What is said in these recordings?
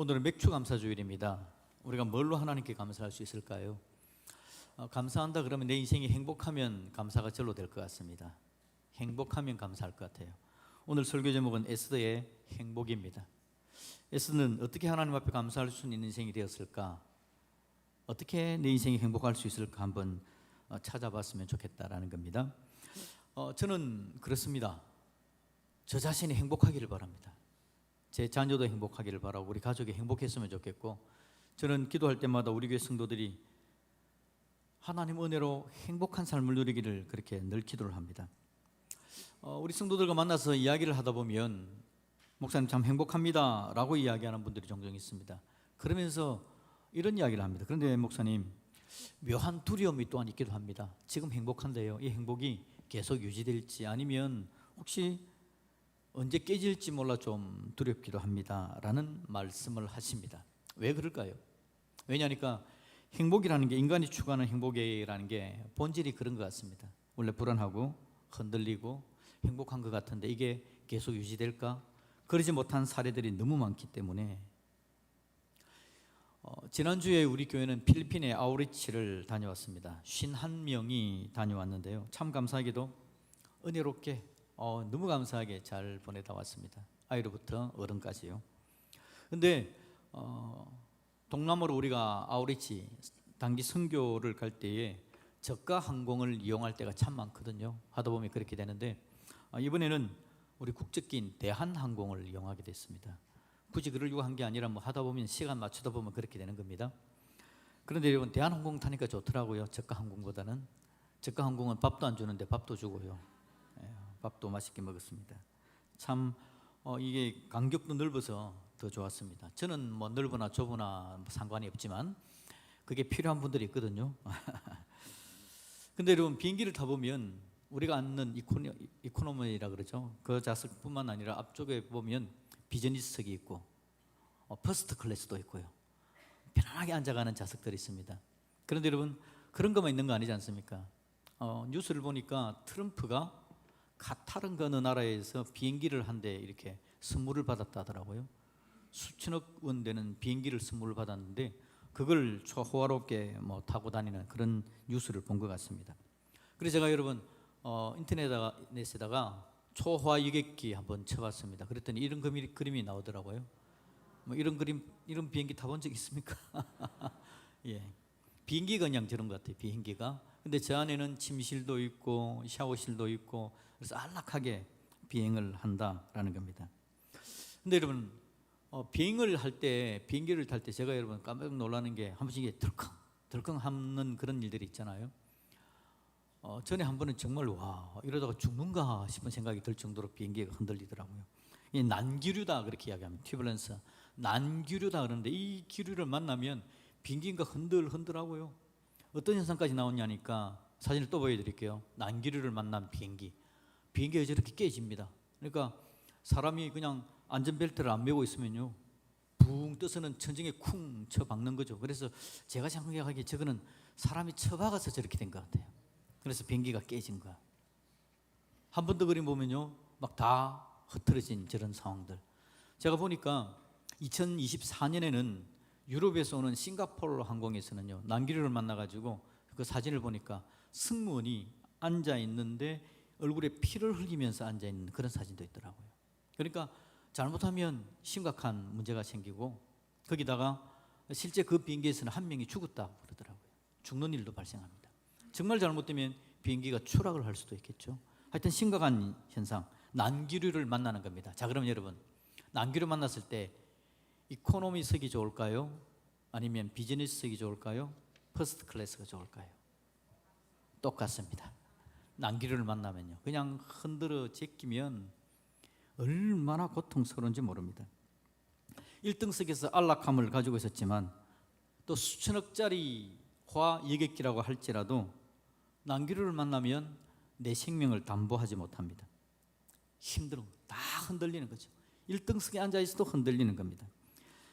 오늘은 맥주 감사 주일입니다. 우리가 뭘로 하나님께 감사할 수 있을까요? 감사한다 그러면 내 인생이 행복하면 감사가 절로 될 것 같습니다. 행복하면 감사할 것 같아요. 오늘 설교 제목은 에스더의 행복입니다. 에스더는 어떻게 하나님 앞에 감사할 수 있는 인생이 되었을까? 어떻게 내 인생이 행복할 수 있을까 한번 찾아봤으면 좋겠다라는 겁니다. 저는 그렇습니다. 저 자신이 행복하기를 바랍니다. 제 자녀도 행복하기를 바라고 우리 가족이 행복했으면 좋겠고, 저는 기도할 때마다 우리 교회 성도들이 하나님 은혜로 행복한 삶을 누리기를 그렇게 늘 기도를 합니다. 우리 성도들과 만나서 이야기를 하다 보면 목사님 참 행복합니다 라고 이야기하는 분들이 종종 있습니다. 그러면서 이런 이야기를 합니다. 그런데 목사님, 묘한 두려움이 또한 있기도 합니다. 지금 행복한데요, 이 행복이 계속 유지될지 아니면 혹시 언제 깨질지 몰라 좀 두렵기도 합니다 라는 말씀을 하십니다. 왜 그럴까요? 왜냐하니까 행복이라는 게, 인간이 추구하는 행복이라는 게 본질이 그런 것 같습니다. 원래 불안하고 흔들리고 행복한 것 같은데 이게 계속 유지될까? 그러지 못한 사례들이 너무 많기 때문에 지난주에 우리 교회는 필리핀의 아우리치를 다녀왔습니다. 51명이 다녀왔는데요, 참 감사하게도 은혜롭게 너무 감사하게 잘 보내다 왔습니다. 아이로부터 어른까지요. 근데 동남아로 우리가 아우리치 단기 선교를 갈 때에 저가 항공을 이용할 때가 참 많거든요. 하다 보면 그렇게 되는데 이번에는 우리 국적기인 대한항공을 이용하게 됐습니다. 굳이 그러려고 한 게 아니라 뭐 하다 보면 시간 맞추다 보면 그렇게 되는 겁니다. 그런데 여러분, 대한항공 타니까 좋더라고요. 저가 항공보다는. 저가 항공은 밥도 안 주는데 밥도 주고요. 밥도 맛있게 먹었습니다. 참 이게 간격도 넓어서 더 좋았습니다. 저는 뭐 넓으나 좁으나 상관이 없지만 그게 필요한 분들이 있거든요. 근데 여러분, 비행기를 타보면 우리가 앉는 이코노미라 그러죠. 그 좌석뿐만 아니라 앞쪽에 보면 비즈니스석이 있고 퍼스트 클래스도 있고요. 편안하게 앉아가는 좌석들이 있습니다. 그런데 여러분, 그런 것만 있는 거 아니지 않습니까? 뉴스를 보니까 트럼프가 카타르인가 어느 나라에서 비행기를 한 대 이렇게 선물을 받았다 하더라고요. 수천억 원 되는 비행기를 선물을 받았는데 그걸 호화롭게 타고 다니는 그런 뉴스를 본 것 같습니다. 그래서 제가 여러분 인터넷에다가 초호화 여객기 한번 쳐봤습니다. 그랬더니 이런 그림이 나오더라고요. 이런 비행기 타본 적 있습니까? 예, 비행기가 그냥 저런 것 같아요. 비행기가. 근데 저 안에는 침실도 있고 샤워실도 있고, 그래서 안락하게 비행을 한다라는 겁니다. 근데 여러분, 비행기를 탈 때 제가 여러분 깜짝 놀라는 게, 한 번씩 이게 덜컹 하는 그런 일들이 있잖아요. 전에 한 번은 정말 이러다가 죽는가 싶은 생각이 들 정도로 비행기가 흔들리더라고요. 이 난기류다 그렇게 이야기합니다. 튜블런스, 난기류다 그러는데 이 기류를 만나면 비행기가 흔들하고요. 어떤 현상까지 나오냐니까 사진을 또 보여드릴게요. 난기류를 만난 비행기가 저렇게 깨집니다. 그러니까 사람이 그냥 안전벨트를 안 매고 있으면요, 붕 떠서는 천정에 쿵 쳐박는 거죠. 그래서 제가 생각하기에 저거는 사람이 쳐박아서 저렇게 된 것 같아요. 그래서 비행기가 깨진 거야. 한 번 더 그림 보면요, 막 다 흐트러진 저런 상황들. 제가 보니까 2024년에는 유럽에서 오는 싱가포르 항공에서는요, 난기류를 만나가지고 그 사진을 보니까 승무원이 앉아 있는데 얼굴에 피를 흘리면서 앉아 있는 그런 사진도 있더라고요. 그러니까 잘못하면 심각한 문제가 생기고, 거기다가 실제 그 비행기에서는 한 명이 죽었다고 그러더라고요. 죽는 일도 발생합니다. 정말 잘못되면 비행기가 추락을 할 수도 있겠죠. 하여튼 심각한 현상, 난기류를 만나는 겁니다. 자, 그럼 여러분, 난기류 만났을 때 이코노미석이 좋을까요? 아니면 비즈니스석이 좋을까요? 퍼스트 클래스가 좋을까요? 똑같습니다. 난기류를 만나면요, 그냥 흔들어 제끼면 얼마나 고통스러운지 모릅니다. 1등석에서 안락함을 가지고 있었지만 또 수천억짜리 호화여객기라고 할지라도 난기류를 만나면 내 생명을 담보하지 못합니다. 힘들어, 다 흔들리는 거죠. 1등석에 앉아있어도 흔들리는 겁니다.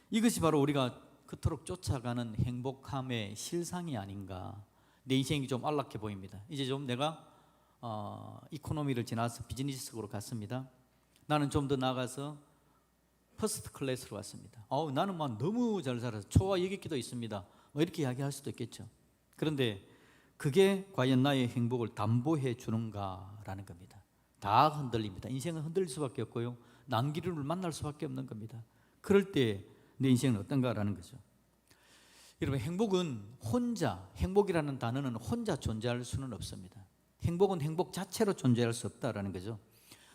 이것이 바로 우리가 그토록 쫓아가는 행복함의 실상이 아닌가. 내 인생이 좀 안락해 보입니다. 이제 좀 내가 이코노미를 지나서 비즈니스석으로 갔습니다. 나는 좀 더 나아가서 퍼스트 클래스로 왔습니다. 나는 막 너무 잘 살아서 초와 여객기도 있습니다. 뭐 이렇게 이야기할 수도 있겠죠. 그런데 그게 과연 나의 행복을 담보해 주는가라는 겁니다. 다 흔들립니다. 인생은 흔들릴 수밖에 없고요. 난기류를 만날 수밖에 없는 겁니다. 그럴 때 내 인생은 어떤가라는 거죠. 여러분, 행복이라는 단어는 혼자 존재할 수는 없습니다. 행복은 행복 자체로 존재할 수 없다라는 거죠.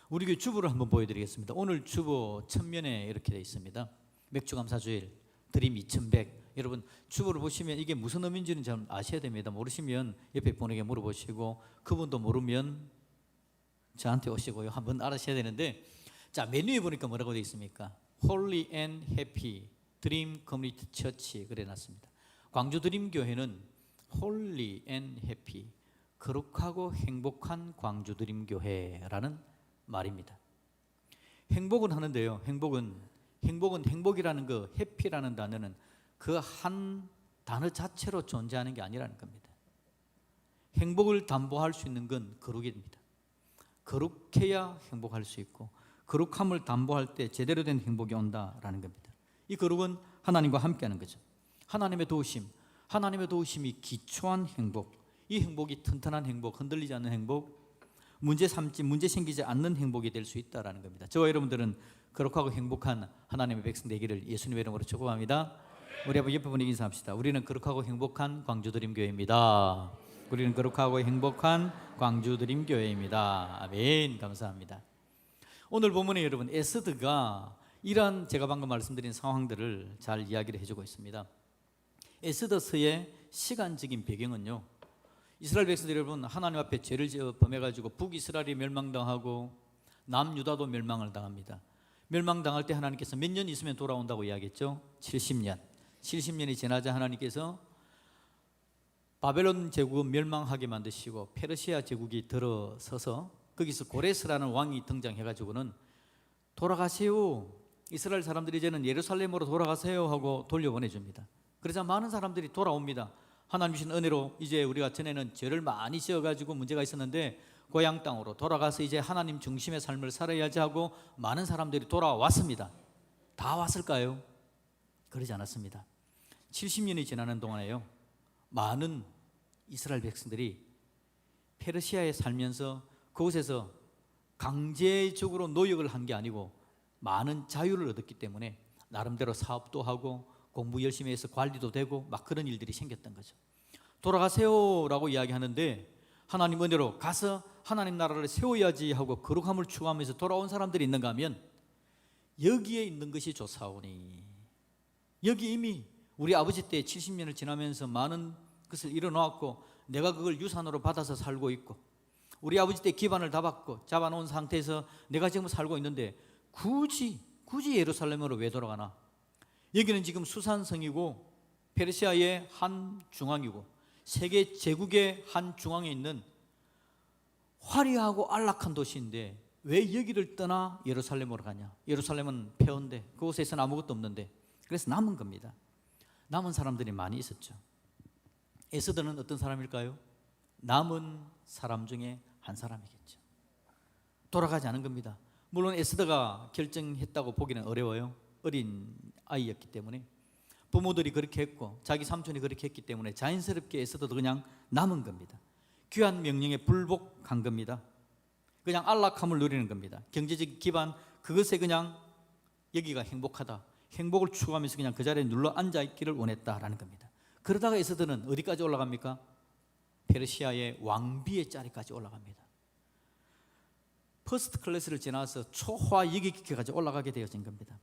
우리 교회 주보를 한번 보여드리겠습니다. 오늘 주보 첫면에 이렇게 되어 있습니다. 맥주감사주일 드림 2100. 여러분, 주보를 보시면 이게 무슨 의미인지는 잘 아셔야 됩니다. 모르시면 옆에 분에게 물어보시고, 그분도 모르면 저한테 오시고요. 한번 알아셔야 되는데, 자, 메뉴에 보니까 뭐라고 되어 있습니까? Holy and Happy Dream Community Church 그래 놨습니다. 광주 드림교회는 Holy and Happy, 거룩하고 행복한 광주 드림교회라는 말입니다. 행복은 하는데요. 행복이라는 그 해피라는 단어는 그 한 단어 자체로 존재하는 게 아니라는 겁니다. 행복을 담보할 수 있는 건 거룩입니다. 거룩해야 행복할 수 있고, 거룩함을 담보할 때 제대로 된 행복이 온다라는 겁니다. 이 거룩은 하나님과 함께하는 거죠. 하나님의 도우심이 기초한 행복, 이 행복이 튼튼한 행복, 흔들리지 않는 행복, 문제 생기지 않는 행복이 될 수 있다라는 겁니다. 저와 여러분들은 거룩하고 행복한 하나님의 백성 되기를 예수님의 이름으로 축복합니다. 우리 옆에 분에게 인사합시다. 우리는 거룩하고 행복한 광주드림교회입니다. 우리는 거룩하고 행복한 광주드림교회입니다. 아멘. 감사합니다. 오늘 본문에 여러분, 에스더가 이러한 제가 방금 말씀드린 상황들을 잘 이야기를 해주고 있습니다. 에스더서의 시간적인 배경은요, 이스라엘 백성들 여러분, 하나님 앞에 죄를 지어 범해가지고 북이스라엘이 멸망당하고 남유다도 멸망을 당합니다. 멸망당할 때 하나님께서 몇 년 있으면 돌아온다고 이야기했죠? 70년이 지나자 하나님께서 바벨론 제국을 멸망하게 만드시고 페르시아 제국이 들어서서 거기서 고레스라는 왕이 등장해가지고는 돌아가세요, 이스라엘 사람들이 이제는 예루살렘으로 돌아가세요 하고 돌려보내줍니다. 그러자 많은 사람들이 돌아옵니다. 하나님 주신 은혜로 이제 우리가 전에는 죄를 많이 지어가지고 문제가 있었는데 고향 땅으로 돌아가서 이제 하나님 중심의 삶을 살아야지 하고 많은 사람들이 돌아왔습니다. 다 왔을까요? 그러지 않았습니다. 70년이 지나는 동안에요, 많은 이스라엘 백성들이 페르시아에 살면서 그곳에서 강제적으로 노역을 한 게 아니고 많은 자유를 얻었기 때문에 나름대로 사업도 하고 공부 열심히 해서 관리도 되고 막 그런 일들이 생겼던 거죠. 돌아가세요라고 이야기하는데 하나님 은혜로 가서 하나님 나라를 세워야지 하고 거룩함을 추구하면서 돌아온 사람들이 있는가 하면 여기에 있는 것이 좋사오니, 여기 이미 우리 아버지 때 70년을 지나면서 많은 것을 이뤄놓았고 내가 그걸 유산으로 받아서 살고 있고 우리 아버지 때 기반을 다 잡아놓은 상태에서 내가 지금 살고 있는데 굳이 예루살렘으로 왜 돌아가나? 여기는 지금 수산성이고 페르시아의 한 중앙이고 세계 제국의 한 중앙에 있는 화려하고 안락한 도시인데 왜 여기를 떠나 예루살렘으로 가냐? 예루살렘은 폐허인데 그곳에서는 아무것도 없는데, 그래서 남은 겁니다. 남은 사람들이 많이 있었죠. 에스더는 어떤 사람일까요? 남은 사람 중에 한 사람이겠죠. 돌아가지 않은 겁니다. 물론 에스더가 결정했다고 보기는 어려워요. 어린 아이였기 때문에 부모들이 그렇게 했고 자기 삼촌이 그렇게 했기 때문에 자연스럽게 에스더도 그냥 남은 겁니다. 귀한 명령에 불복한 겁니다. 그냥 안락함을 누리는 겁니다. 경제적 기반 그것에 그냥 여기가 행복하다, 행복을 추구하면서 그냥 그 자리에 눌러 앉아 있기를 원했다라는 겁니다. 그러다가 에스더는 어디까지 올라갑니까? 페르시아의 왕비의 자리까지 올라갑니다. 퍼스트 클래스를 지나서 초화 여객기까지 올라가게 되어진 겁니다.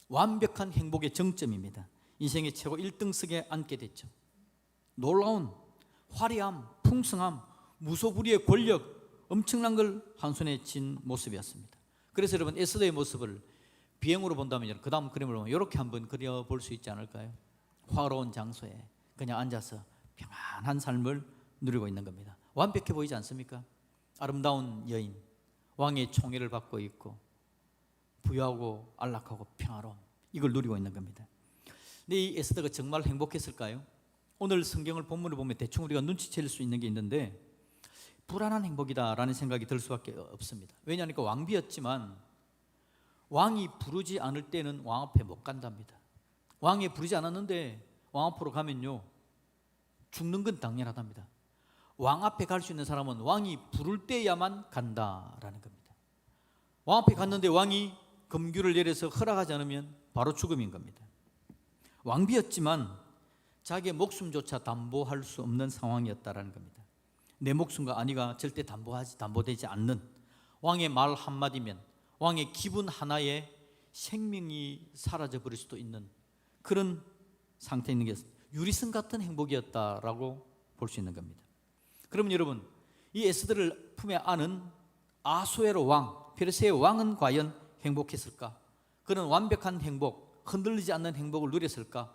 완벽한 행복의 정점입니다. 인생의 최고 1등석에 앉게 됐죠. 놀라운 화려함, 풍성함, 무소불위의 권력, 엄청난 걸 한 손에 쥔 모습이었습니다. 그래서 여러분, 에스더의 모습을 비행으로 본다면 그 다음 그림을 보면 이렇게 한번 그려볼 수 있지 않을까요? 화로운 장소에 그냥 앉아서 평안한 삶을 누리고 있는 겁니다. 완벽해 보이지 않습니까? 아름다운 여인, 왕의 총애를 받고 있고 부유하고 안락하고 평화로움, 이걸 누리고 있는 겁니다. 근데 이 에스더가 정말 행복했을까요? 오늘 성경을 본문을 보면 대충 우리가 눈치챌 수 있는 게 있는데 불안한 행복이다라는 생각이 들 수밖에 없습니다. 왜냐하니까 왕비였지만 왕이 부르지 않을 때는 왕 앞에 못 간답니다. 왕이 부르지 않았는데 왕 앞으로 가면요, 죽는 건 당연하답니다. 왕 앞에 갈 수 있는 사람은 왕이 부를 때야만 간다라는 겁니다. 왕 앞에 갔는데 왕이 금규를 내려서 허락하지 않으면 바로 죽음인 겁니다. 왕비였지만 자기의 목숨조차 담보할 수 없는 상황이었다라는 겁니다. 내 목숨과 안위가 절대 담보되지 않는 왕의 말 한마디면, 왕의 기분 하나에 생명이 사라져 버릴 수도 있는 그런 상태에 있는 게 유리선 같은 행복이었다라고 볼 수 있는 겁니다. 그러면 여러분, 이 에스더를 품에 안은 아수에로 왕, 페르시아의 왕은 과연 행복했을까? 그런 완벽한 행복, 흔들리지 않는 행복을 누렸을까?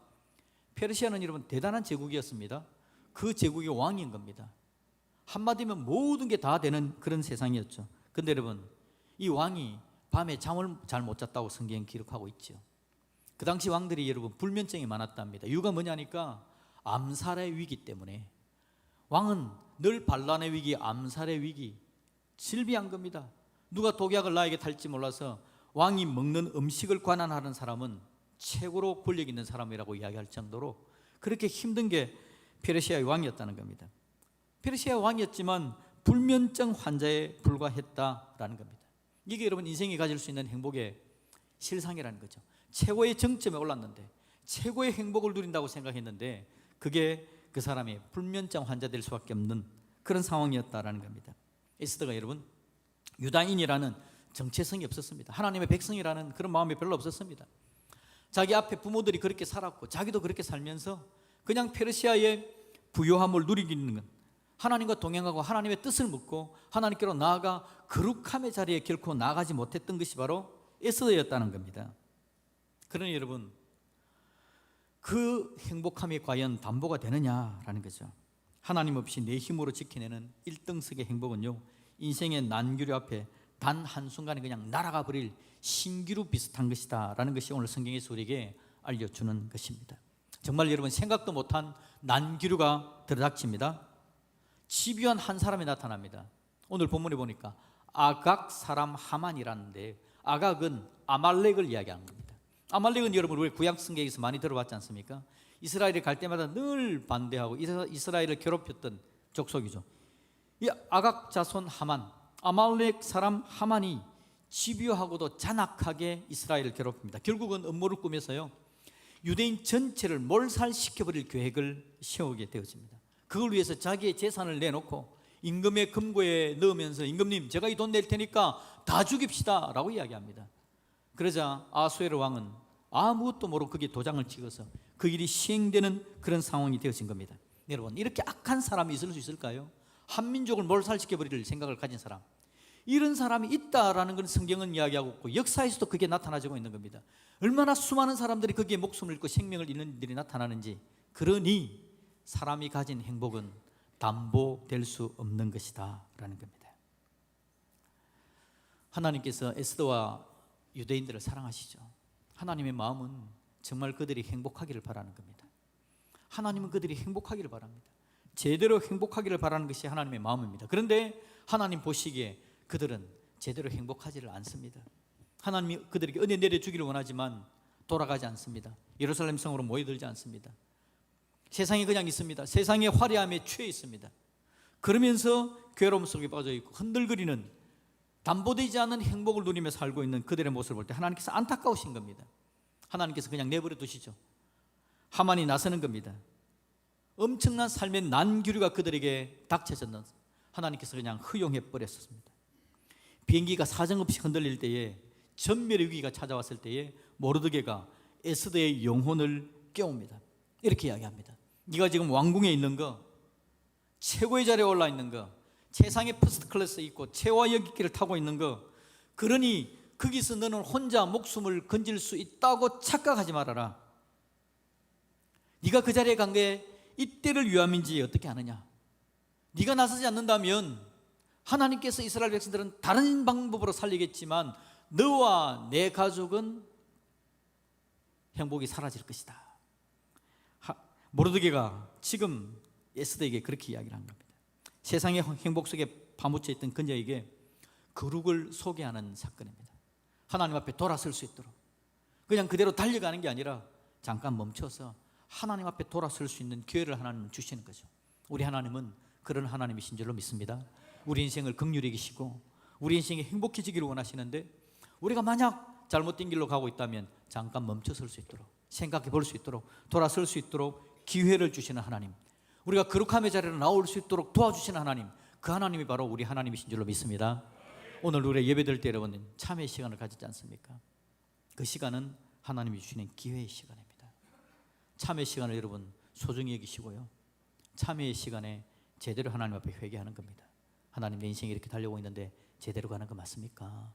페르시아는 여러분 대단한 제국이었습니다. 그 제국의 왕인 겁니다. 한마디면 모든 게 다 되는 그런 세상이었죠. 근데 여러분, 이 왕이 밤에 잠을 잘 못 잤다고 성경에 기록하고 있죠. 그 당시 왕들이 여러분 불면증이 많았답니다. 이유가 뭐냐니까 암살의 위기 때문에. 왕은 늘 반란의 위기, 암살의 위기, 질비한 겁니다. 누가 독약을 나에게 탈지 몰라서 왕이 먹는 음식을 관한하는 사람은 최고로 권력 있는 사람이라고 이야기할 정도로 그렇게 힘든 게 페르시아의 왕이었다는 겁니다. 페르시아 왕이었지만 불면증 환자에 불과했다라는 겁니다. 이게 여러분 인생이 가질 수 있는 행복의 실상이라는 거죠. 최고의 정점에 올랐는데, 최고의 행복을 누린다고 생각했는데 그게 그 사람이 불면증 환자 될 수밖에 없는 그런 상황이었다라는 겁니다. 에스더가 여러분 유다인이라는 정체성이 없었습니다. 하나님의 백성이라는 그런 마음이 별로 없었습니다. 자기 앞에 부모들이 그렇게 살았고 자기도 그렇게 살면서 그냥 페르시아의 부요함을 누리기는 건, 하나님과 동행하고 하나님의 뜻을 묻고 하나님께로 나아가 거룩함의 자리에 결코 나아가지 못했던 것이 바로 에스더였다는 겁니다. 그러니 여러분, 그 행복함이 과연 담보가 되느냐라는 거죠. 하나님 없이 내 힘으로 지켜내는 1등석의 행복은요, 인생의 난규류 앞에 단 한순간에 그냥 날아가 버릴 신기루 비슷한 것이다 라는 것이 오늘 성경에서 우리에게 알려주는 것입니다. 정말 여러분 생각도 못한 난기류가 들어닥칩니다. 집요한 한 사람이 나타납니다. 오늘 본문에 보니까 아각 사람 하만이라는데, 아각은 아말렉을 이야기하는 겁니다. 아말렉은 여러분 우리 구약 성경에서 많이 들어봤지 않습니까? 이스라엘이 갈 때마다 늘 반대하고 이스라엘을 괴롭혔던 족속이죠. 이 아각 자손 하만, 아말렉 사람 하만이 집요하고도 잔악하게 이스라엘을 괴롭힙니다. 결국은 음모를 꾸며서요, 유대인 전체를 몰살시켜버릴 계획을 세우게 되어집니다. 그걸 위해서 자기의 재산을 내놓고 임금의 금고에 넣으면서, 임금님 제가 이 돈 낼 테니까 다 죽입시다 라고 이야기합니다. 그러자 아수에르 왕은 아무것도 모르고 거기에 도장을 찍어서 그 일이 시행되는 그런 상황이 되어진 겁니다. 여러분, 이렇게 악한 사람이 있을 수 있을까요? 한민족을 몰살시켜버릴 생각을 가진 사람, 이런 사람이 있다라는 건 성경은 이야기하고 있고 역사에서도 그게 나타나지고 있는 겁니다. 얼마나 수많은 사람들이 거기에 목숨을 잃고 생명을 잃는 일이 나타나는지. 그러니 사람이 가진 행복은 담보될 수 없는 것이다 라는 겁니다. 하나님께서 에스더와 유대인들을 사랑하시죠. 하나님의 마음은 정말 그들이 행복하기를 바라는 겁니다. 하나님은 그들이 행복하기를 바랍니다. 제대로 행복하기를 바라는 것이 하나님의 마음입니다. 그런데 하나님 보시기에 그들은 제대로 행복하지를 않습니다. 하나님이 그들에게 은혜 내려주기를 원하지만 돌아가지 않습니다. 예루살렘 성으로 모여들지 않습니다. 세상에 그냥 있습니다. 세상의 화려함에 취해 있습니다. 그러면서 괴로움 속에 빠져 있고 흔들거리는, 담보되지 않은 행복을 누리며 살고 있는 그들의 모습을 볼 때 하나님께서 안타까우신 겁니다. 하나님께서 그냥 내버려 두시죠. 하만이 나서는 겁니다. 엄청난 삶의 난규류가 그들에게 닥쳐졌는, 하나님께서 그냥 허용해 버렸습니다. 비행기가 사정없이 흔들릴 때에, 전멸의 위기가 찾아왔을 때에 모르드게가 에스더의 영혼을 깨웁니다. 이렇게 이야기합니다. 네가 지금 왕궁에 있는 거, 최고의 자리에 올라 있는 거, 세상의 퍼스트 클래스에 있고 최고의 여객기를 타고 있는 거, 그러니 거기서 너는 혼자 목숨을 건질 수 있다고 착각하지 말아라. 네가 그 자리에 간 게 이때를 위함인지 어떻게 아느냐. 네가 나서지 않는다면 하나님께서 이스라엘 백성들은 다른 방법으로 살리겠지만 너와 내 가족은 행복이 사라질 것이다. 모르드게가 지금 에스더에게 그렇게 이야기를 한 겁니다. 세상의 행복 속에 파묻혀 있던 그녀에게 거룩을 소개하는 사건입니다. 하나님 앞에 돌아설 수 있도록, 그냥 그대로 달려가는 게 아니라 잠깐 멈춰서 하나님 앞에 돌아설 수 있는 기회를 하나님은 주시는 거죠. 우리 하나님은 그런 하나님이신 줄로 믿습니다. 우리 인생을 긍휼히 여기시고 우리 인생이 행복해지기를 원하시는데, 우리가 만약 잘못된 길로 가고 있다면 잠깐 멈춰설 수 있도록, 생각해 볼 수 있도록, 돌아설 수 있도록 기회를 주시는 하나님, 우리가 거룩함의 자리로 나올 수 있도록 도와주시는 하나님, 그 하나님이 바로 우리 하나님이신 줄로 믿습니다. 오늘 우리 예배드릴 때 여러분 참회의 시간을 가지지 않습니까? 그 시간은 하나님이 주시는 기회의 시간입니다. 참회 시간을 여러분 소중히 여기시고요, 참회의 시간에 제대로 하나님 앞에 회개하는 겁니다. 하나님, 내 인생이 이렇게 달려오고 있는데 제대로 가는 거 맞습니까?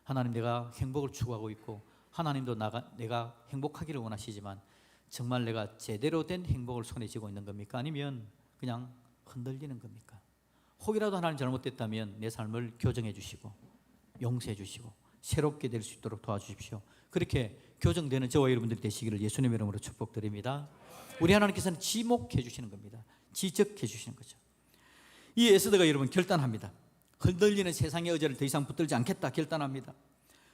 하나님, 내가 행복을 추구하고 있고 하나님도 내가 행복하기를 원하시지만 정말 내가 제대로 된 행복을 손에 쥐고 있는 겁니까? 아니면 그냥 흔들리는 겁니까? 혹이라도 하나님 잘못됐다면 내 삶을 교정해 주시고 용서해 주시고 새롭게 될 수 있도록 도와주십시오. 그렇게 교정되는 저와 여러분들이 되시기를 예수님의 이름으로 축복드립니다. 우리 하나님께서는 지목해 주시는 겁니다. 지적해 주시는 거죠. 이 에스더가 여러분 결단합니다. 흔들리는 세상의 의지를 더 이상 붙들지 않겠다 결단합니다.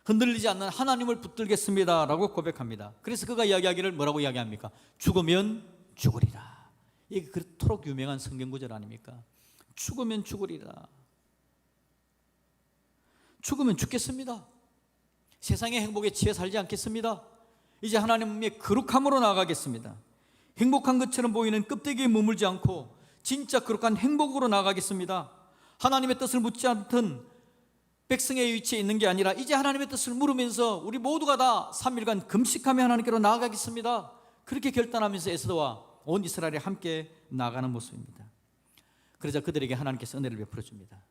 흔들리지 않는 하나님을 붙들겠습니다 라고 고백합니다. 그래서 그가 이야기하기를 뭐라고 이야기합니까? 죽으면 죽으리라. 이게 그토록 유명한 성경 구절 아닙니까? 죽으면 죽으리라. 죽으면 죽겠습니다. 세상의 행복에 취해 살지 않겠습니다. 이제 하나님의 거룩함으로 나아가겠습니다. 행복한 것처럼 보이는 껍데기에 머물지 않고 진짜 거룩한 행복으로 나아가겠습니다. 하나님의 뜻을 묻지 않던 백성의 위치에 있는 게 아니라 이제 하나님의 뜻을 물으면서 우리 모두가 다 3일간 금식하며 하나님께로 나아가겠습니다. 그렇게 결단하면서 에스더와 온 이스라엘이 함께 나아가는 모습입니다. 그러자 그들에게 하나님께서 은혜를 베풀어 줍니다.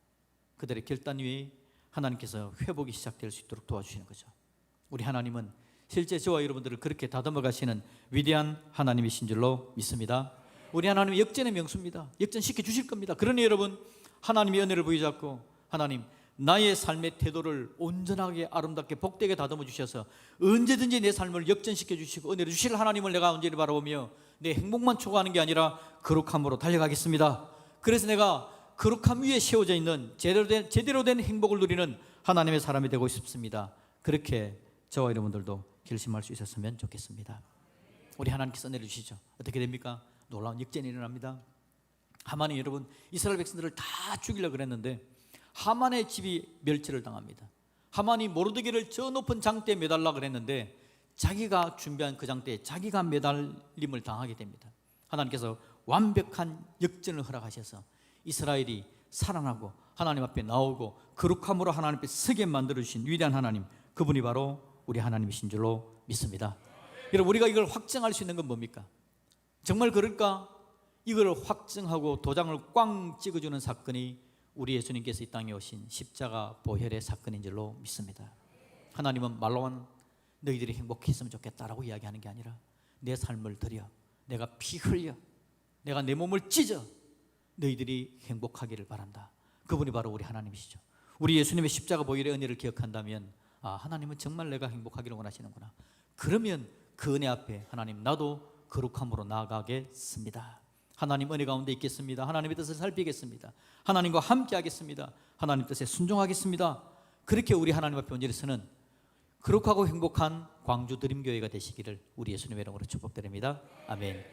그들의 결단 위에 하나님께서 회복이 시작될 수 있도록 도와주시는 거죠. 우리 하나님은 실제 저와 여러분들을 그렇게 다듬어 가시는 위대한 하나님이신 줄로 믿습니다. 우리 하나님은 역전의 명수입니다. 역전시켜 주실 겁니다. 그러니 여러분, 하나님의 은혜를 부여잡고 하나님, 나의 삶의 태도를 온전하게 아름답게 복되게 다듬어 주셔서 언제든지 내 삶을 역전시켜 주시고 은혜를 주실 하나님을 내가 언제를 바라보며 내 행복만 추구하는 게 아니라 거룩함으로 달려가겠습니다. 그래서 내가 거룩함 위에 세워져 있는 제대로 된 행복을 누리는 하나님의 사람이 되고 싶습니다. 그렇게 저와 여러분들도 결심할 수 있었으면 좋겠습니다. 우리 하나님께서 은혜를 주시죠. 어떻게 됩니까? 놀라운 역전이 일어납니다. 하만이 여러분 이스라엘 백성들을 다 죽이려고 그랬는데 하만의 집이 멸치를 당합니다. 하만이 모르드게를 저 높은 장대에 매달라 그랬는데 자기가 준비한 그 장대에 자기가 매달림을 당하게 됩니다. 하나님께서 완벽한 역전을 허락하셔서 이스라엘이 살아나고 하나님 앞에 나오고 거룩함으로 하나님 앞에 서게 만들어주신 위대한 하나님, 그분이 바로 우리 하나님이신 줄로 믿습니다. 여러분, 우리가 이걸 확증할 수 있는 건 뭡니까? 정말 그럴까? 이걸 확증하고 도장을 꽝 찍어주는 사건이 우리 예수님께서 이 땅에 오신 십자가 보혈의 사건인 줄로 믿습니다. 하나님은 말로만 너희들이 행복했으면 좋겠다라고 이야기하는 게 아니라 내 삶을 들여, 내가 피 흘려, 내가 내 몸을 찢어 너희들이 행복하기를 바란다. 그분이 바로 우리 하나님이시죠. 우리 예수님의 십자가 보혈의 은혜를 기억한다면 하나님은 정말 내가 행복하기를 원하시는구나. 그러면 그 은혜 앞에 하나님, 나도 거룩함으로 나아가겠습니다. 하나님 은혜 가운데 있겠습니다. 하나님의 뜻을 살피겠습니다. 하나님과 함께 하겠습니다. 하나님 뜻에 순종하겠습니다. 그렇게 우리 하나님 앞에 온전해서는 거룩하고 행복한 광주 드림교회가 되시기를 우리 예수님의 이름으로 축복드립니다. 아멘.